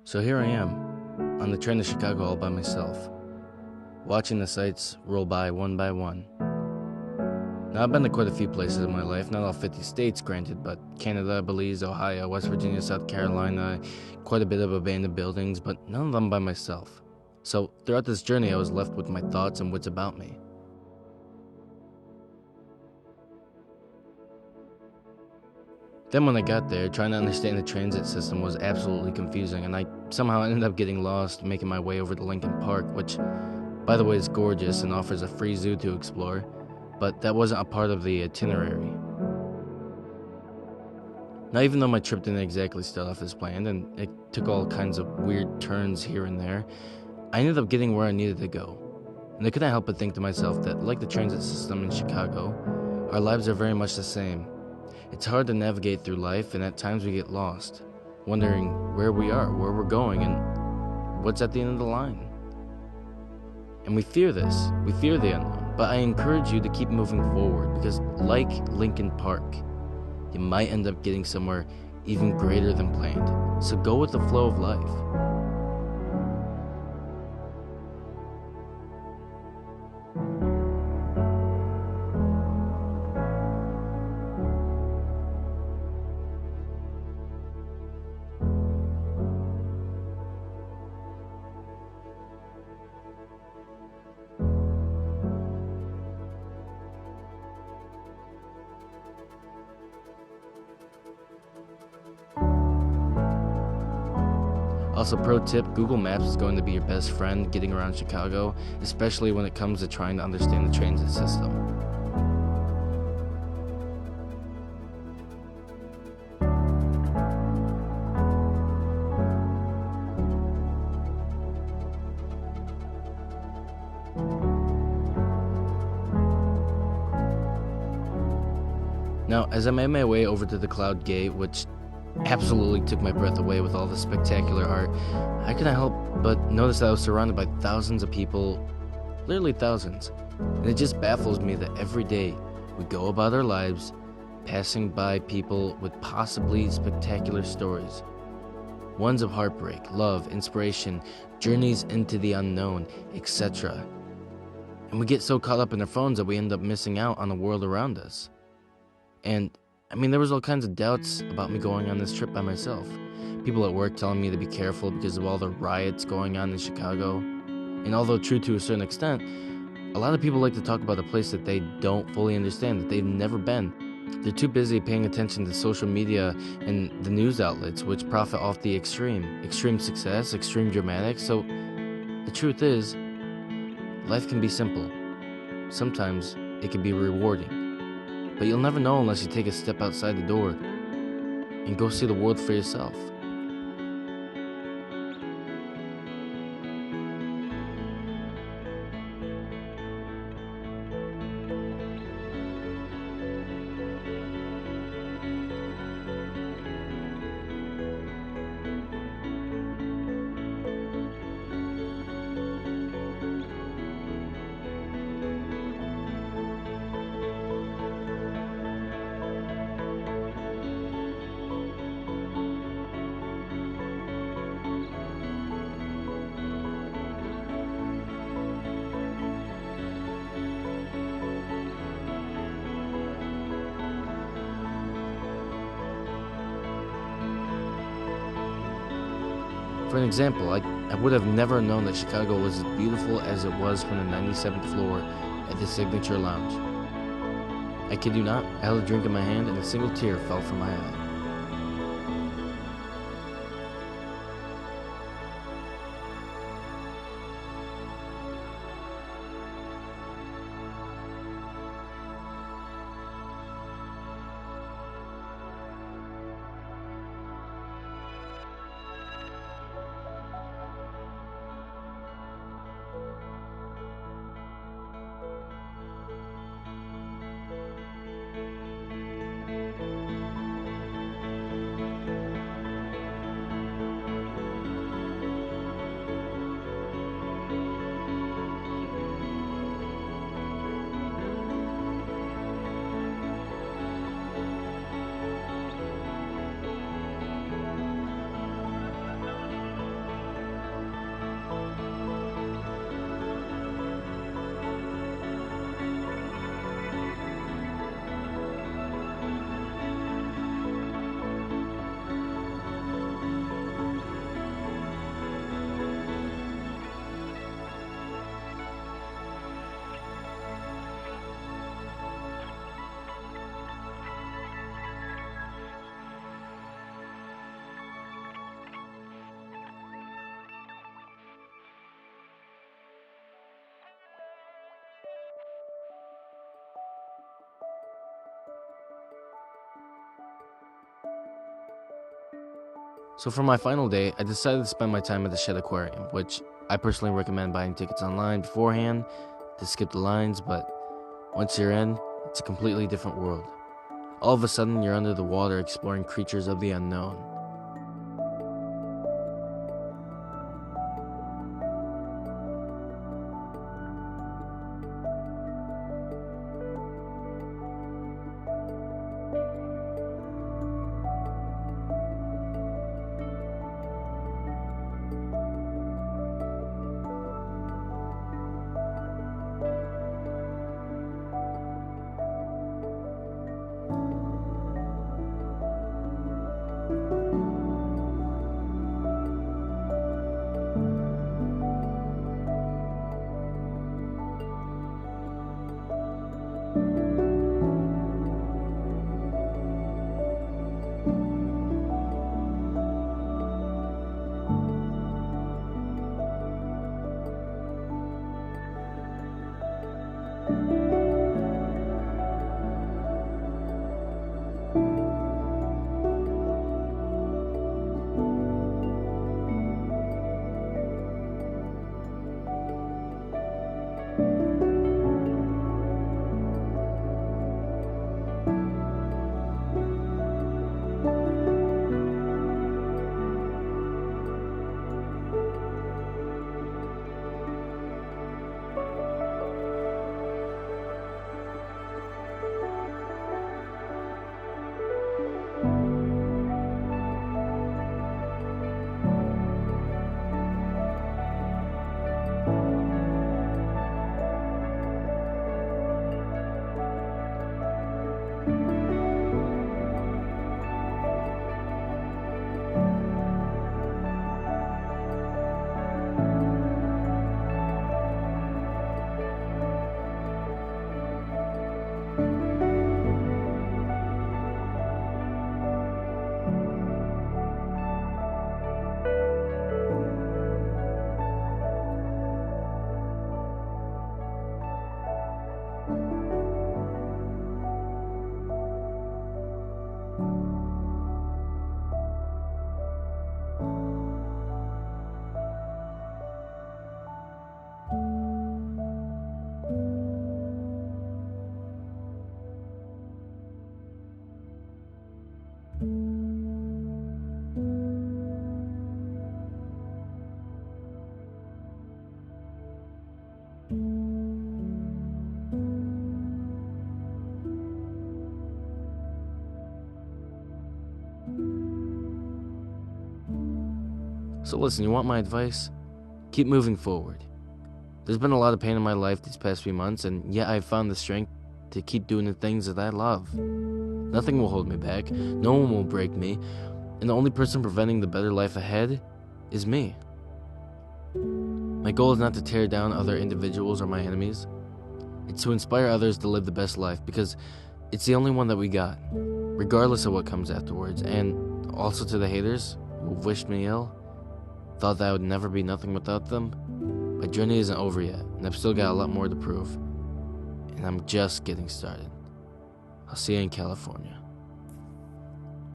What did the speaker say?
So here I am, on the train to Chicago all by myself, watching the sights roll by one. Now, I've been to quite a few places in my life, not all 50 states granted, but Canada, Belize, Ohio, West Virginia, South Carolina, quite a bit of abandoned buildings, but none of them by myself. So throughout this journey, I was left with my thoughts and wits about me. Then when I got there, trying to understand the transit system was absolutely confusing, and I somehow ended up getting lost, making my way over to Lincoln Park, which, by the way, is gorgeous and offers a free zoo to explore, but that wasn't a part of the itinerary. Now, even though my trip didn't exactly start off as planned, and it took all kinds of weird turns here and there, I ended up getting where I needed to go. And I couldn't help but think to myself that, like the transit system in Chicago, our lives are very much the same. It's hard to navigate through life, and at times we get lost, wondering where we are, where we're going, and what's at the end of the line. And we fear this. We fear the unknown. But I encourage you to keep moving forward, because like Lincoln Park, you might end up getting somewhere even greater than planned. So go with the flow of life. Also, pro tip, Google Maps is going to be your best friend getting around Chicago, especially when it comes to trying to understand the transit system. Now, as I made my way over to the Cloud Gate, which absolutely took my breath away with all the spectacular art, I couldn't help but notice that I was surrounded by thousands of people, literally thousands. And it just baffles me that every day we go about our lives passing by people with possibly spectacular stories. Ones of heartbreak, love, inspiration, journeys into the unknown, etc. And we get so caught up in our phones that we end up missing out on the world around us. And there was all kinds of doubts about me going on this trip by myself. People at work telling me to be careful because of all the riots going on in Chicago. And although true to a certain extent, a lot of people like to talk about a place that they don't fully understand, that they've never been. They're too busy paying attention to social media and the news outlets, which profit off the extreme success, extreme dramatic. So the truth is, life can be simple. Sometimes it can be rewarding. But you'll never know unless you take a step outside the door and go see the world for yourself. For an example, I would have never known that Chicago was as beautiful as it was from the 97th floor at the Signature Lounge. I kid you not, I held a drink in my hand and a single tear fell from my eye. So for my final day, I decided to spend my time at the Shed Aquarium, which I personally recommend buying tickets online beforehand to skip the lines, but once you're in, it's a completely different world. All of a sudden, you're under the water exploring creatures of the unknown. So listen, you want my advice? Keep moving forward. There's been a lot of pain in my life these past few months, and yet I've found the strength to keep doing the things that I love. Nothing will hold me back, no one will break me, and the only person preventing the better life ahead is me. My goal is not to tear down other individuals or my enemies. It's to inspire others to live the best life, because it's the only one that we got, regardless of what comes afterwards. And also to the haters who wished me ill, thought that I would never be nothing without them. My journey isn't over yet, and I've still got a lot more to prove. And I'm just getting started. I'll see you in California.